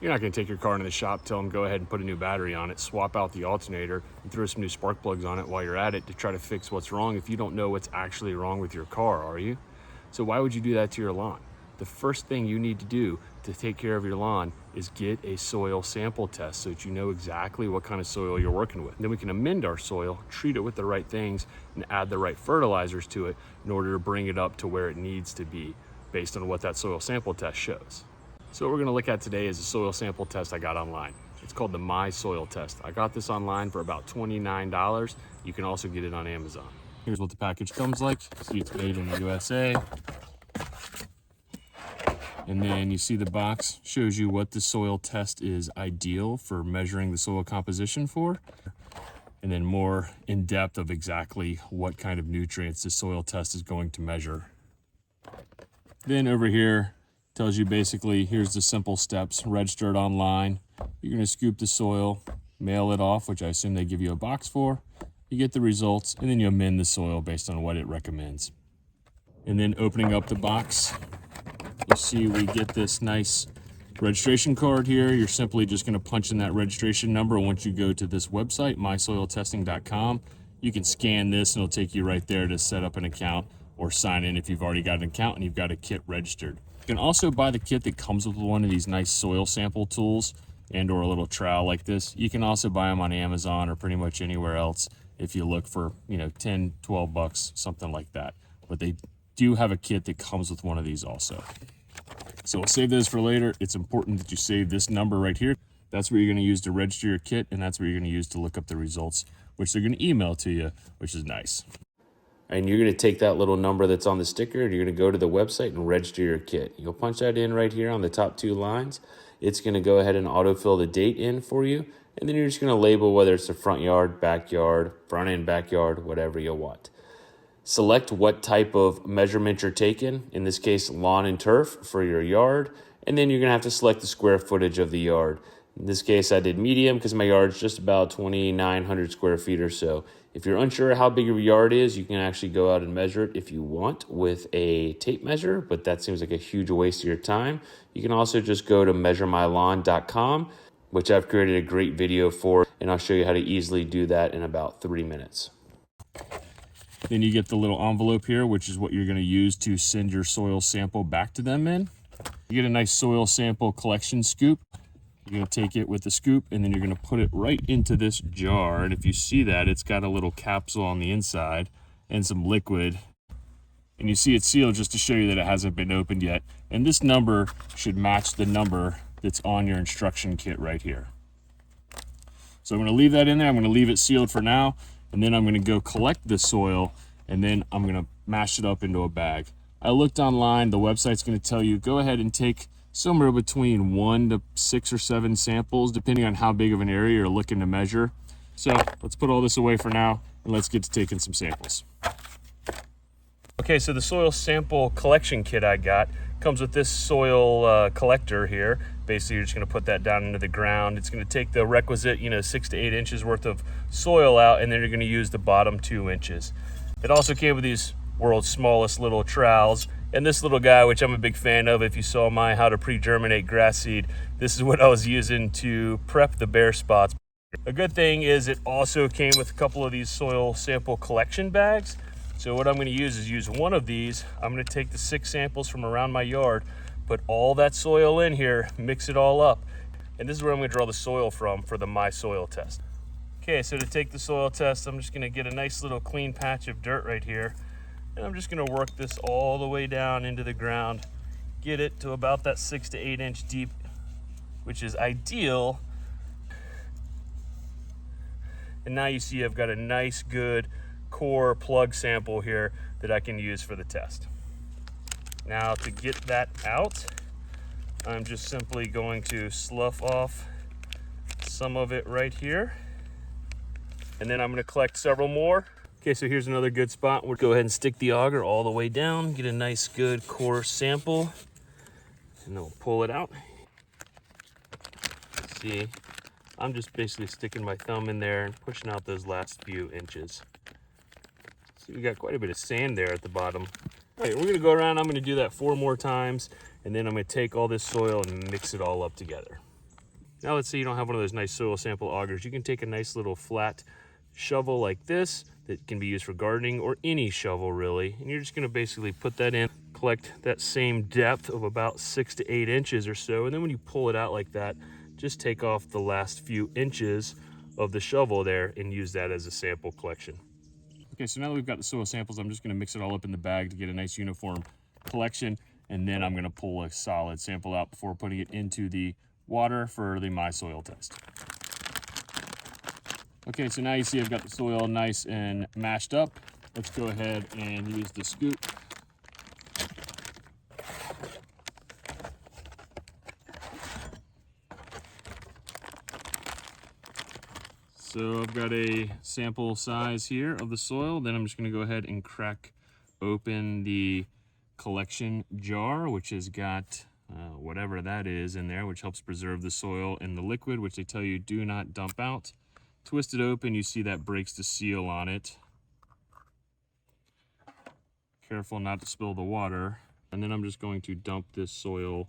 You're not going to take your car into the shop, tell them go ahead and put a new battery on it, swap out the alternator, and throw some new spark plugs on it while you're at it to try to fix what's wrong if you don't know what's actually wrong with your car, are you? So why would you do that to your lawn? The first thing you need to do to take care of your lawn is get a soil sample test so that you know exactly what kind of soil you're working with. And then we can amend our soil, treat it with the right things, and add the right fertilizers to it in order to bring it up to where it needs to be based on what that soil sample test shows. So what we're gonna look at today is a soil sample test I got online. It's called the My Soil Test. I got this online for about $29. You can also get it on Amazon. Here's what the package comes like. See, it's made in the USA. And then you see the box shows you what the soil test is ideal for measuring the soil composition for. And then more in depth of exactly what kind of nutrients the soil test is going to measure. Then over here, tells you basically, here's the simple steps, register it online. You're gonna scoop the soil, mail it off, which I assume they give you a box for. You get the results, and then you amend the soil based on what it recommends. And then opening up the box, you see we get this nice registration card here. You're simply just gonna punch in that registration number. Once you go to this website, mysoiltesting.com, you can scan this and it'll take you right there to set up an account or sign in if you've already got an account and you've got a kit registered. You can also buy the kit that comes with one of these nice soil sample tools and or a little trowel like this. You can also buy them on Amazon or pretty much anywhere else if you look for, 10, 12 bucks, something like that. But they do have a kit that comes with one of these also. So we'll save those for later. It's important that you save this number right here. That's what you're gonna use to register your kit, and that's what you're gonna use to look up the results, which they're gonna email to you, which is nice. And you're going to take that little number that's on the sticker and you're going to go to the website and register your kit. You'll punch that in right here on the top two lines. It's going to go ahead and autofill the date in for you. And then you're just going to label whether it's the front yard, backyard, front end, backyard, whatever you want. Select what type of measurement you're taking, in this case, lawn and turf for your yard. And then you're going to have to select the square footage of the yard. In this case, I did medium because my yard's just about 2,900 square feet or so. If you're unsure how big your yard is, you can actually go out and measure it if you want with a tape measure, but that seems like a huge waste of your time. You can also just go to measuremylawn.com, which I've created a great video for, and I'll show you how to easily do that in about 3 minutes. Then you get the little envelope here, which is what you're going to use to send your soil sample back to them in. You get a nice soil sample collection scoop. You're going to take it with the scoop and then you're going to put it right into this jar. And if you see that, it's got a little capsule on the inside and some liquid. And you see it's sealed just to show you that it hasn't been opened yet. And this number should match the number that's on your instruction kit right here. So I'm going to leave that in there. I'm going to leave it sealed for now. And then I'm going to go collect the soil and then I'm going to mash it up into a bag. I looked online. The website's going to tell you, go ahead and take somewhere between 1 to 6 or 7 samples, depending on how big of an area you're looking to measure. So let's put all this away for now and let's get to taking some samples. Okay, so the soil sample collection kit I got comes with this soil collector here. Basically, you're just gonna put that down into the ground. It's gonna take the requisite, 6 to 8 inches worth of soil out, and then you're gonna use the bottom 2 inches. It also came with these world's smallest little trowels. And this little guy, which I'm a big fan of, if you saw my how to pre-germinate grass seed, this is what I was using to prep the bare spots. A good thing is it also came with a couple of these soil sample collection bags. So what I'm going to use is use one of these. I'm going to take the 6 samples from around my yard, put all that soil in here, mix it all up. And this is where I'm going to draw the soil from for the My Soil Test. Okay, so to take the soil test, I'm just going to get a nice little clean patch of dirt right here. And I'm just going to work this all the way down into the ground, get it to about that 6 to 8 inch deep, which is ideal. And now you see I've got a nice good core plug sample here that I can use for the test. Now to get that out, I'm just simply going to slough off some of it right here. And then I'm going to collect several more. Okay, so here's another good spot. We'll go ahead and stick the auger all the way down, get a nice good core sample, and then we'll pull it out. See, I'm just basically sticking my thumb in there and pushing out those last few inches. See, we got quite a bit of sand there at the bottom. All right, we're gonna go around, I'm gonna do that 4 more times, and then I'm gonna take all this soil and mix it all up together. Now let's say you don't have one of those nice soil sample augers. You can take a nice little flat shovel like this that can be used for gardening, or any shovel really, and you're just going to basically put that in, collect that same depth of about 6 to 8 inches or so, and then when you pull it out like that, just take off the last few inches of the shovel there and use that as a sample collection. Okay, so now that we've got the soil samples, I'm just going to mix it all up in the bag to get a nice uniform collection, and then I'm going to pull a solid sample out before putting it into the water for the My Soil test. Okay, so now you see I've got the soil nice and mashed up. Let's go ahead and use the scoop. So I've got a sample size here of the soil. Then I'm just going to go ahead and crack open the collection jar, which has got whatever that is in there, which helps preserve the soil and the liquid, which they tell you do not dump out. Twist it open, you see that breaks the seal on it. Careful not to spill the water. And then I'm just going to dump this soil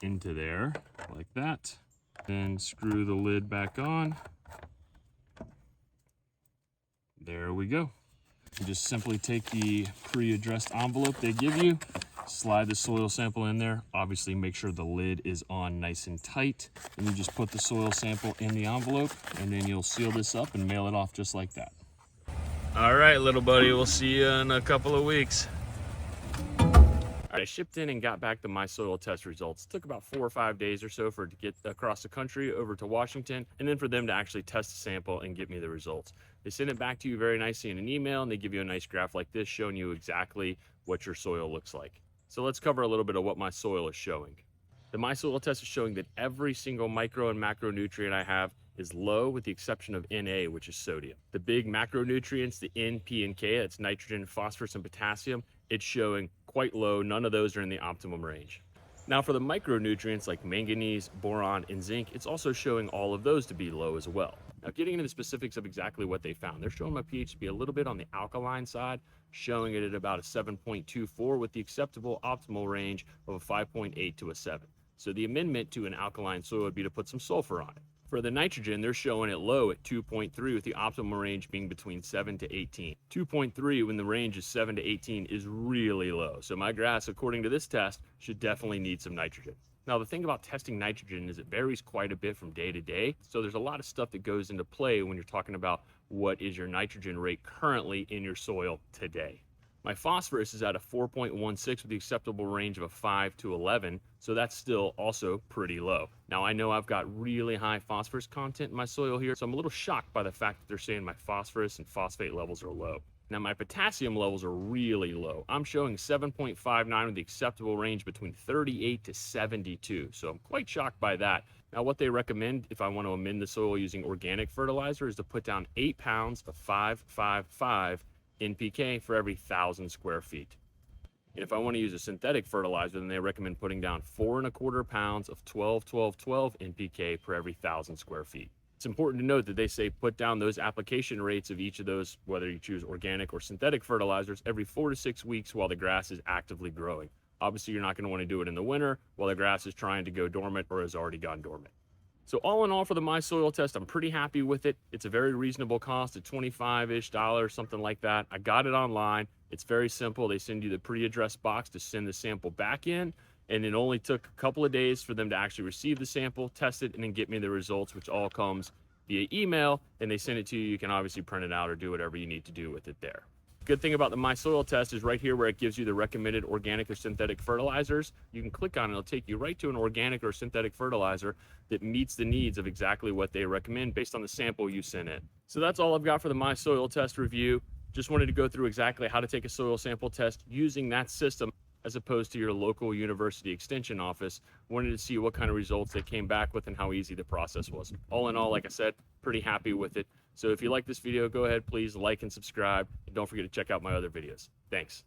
into there like that. Then screw the lid back on. There we go. You just simply take the pre-addressed envelope they give you, slide the soil sample in there. Obviously make sure the lid is on nice and tight. And you just put the soil sample in the envelope, and then you'll seal this up and mail it off just like that. All right, little buddy, we'll see you in a couple of weeks. All right, I shipped in and got back the My Soil test results. It took about 4 or 5 days or so for it to get across the country over to Washington, and then for them to actually test the sample and get me the results. They send it back to you very nicely in an email, and they give you a nice graph like this showing you exactly what your soil looks like. So let's cover a little bit of what my soil is showing. The My Soil test is showing that every single micro and macronutrient I have is low, with the exception of Na, which is sodium. The big macronutrients, the N, P, and K, that's nitrogen, phosphorus, and potassium, it's showing quite low. None of those are in the optimum range. Now for the micronutrients like manganese, boron, and zinc, it's also showing all of those to be low as well. Now getting into the specifics of exactly what they found, they're showing my pH to be a little bit on the alkaline side, showing it at about a 7.24 with the acceptable optimal range of a 5.8 to a 7. So the amendment to an alkaline soil would be to put some sulfur on it. For the nitrogen, they're showing it low at 2.3 with the optimal range being between 7 to 18. 2.3 when the range is 7 to 18 is really low. So my grass, according to this test, should definitely need some nitrogen. Now the thing about testing nitrogen is it varies quite a bit from day to day. So there's a lot of stuff that goes into play when you're talking about what is your nitrogen rate currently in your soil today. My phosphorus is at a 4.16 with the acceptable range of a 5 to 11, so that's still also pretty low. Now I know I've got really high phosphorus content in my soil here, so I'm a little shocked by the fact that they're saying my phosphorus and phosphate levels are low. Now my potassium levels are really low. I'm showing 7.59 with the acceptable range between 38 to 72, so I'm quite shocked by that. Now what they recommend if I want to amend the soil using organic fertilizer is to put down 8 pounds of 555 NPK for every 1,000 square feet. And if I want to use a synthetic fertilizer, then they recommend putting down 4¼ pounds of 12-12-12 NPK per every 1,000 square feet. It's important to note that they say put down those application rates of each of those, whether you choose organic or synthetic fertilizers, every 4 to 6 weeks while the grass is actively growing. Obviously, you're not going to want to do it in the winter while the grass is trying to go dormant or has already gone dormant. So all in all, for the My Soil test, I'm pretty happy with it. It's a very reasonable cost at $25-ish, something like that. I got it online. It's very simple. They send you the pre-addressed box to send the sample back in, and it only took a couple of days for them to actually receive the sample, test it, and then get me the results, which all comes via email, and they send it to you. You can obviously print it out or do whatever you need to do with it there. Good thing about the My Soil test is right here where it gives you the recommended organic or synthetic fertilizers. You can click on it, it'll take you right to an organic or synthetic fertilizer that meets the needs of exactly what they recommend based on the sample you sent in. So that's all I've got for the My Soil test review. Just wanted to go through exactly how to take a soil sample test using that system as opposed to your local university extension office. Wanted to see what kind of results they came back with and how easy the process was. All in all, like I said, pretty happy with it. So if you like this video, go ahead, please like and subscribe. And don't forget to check out my other videos. Thanks.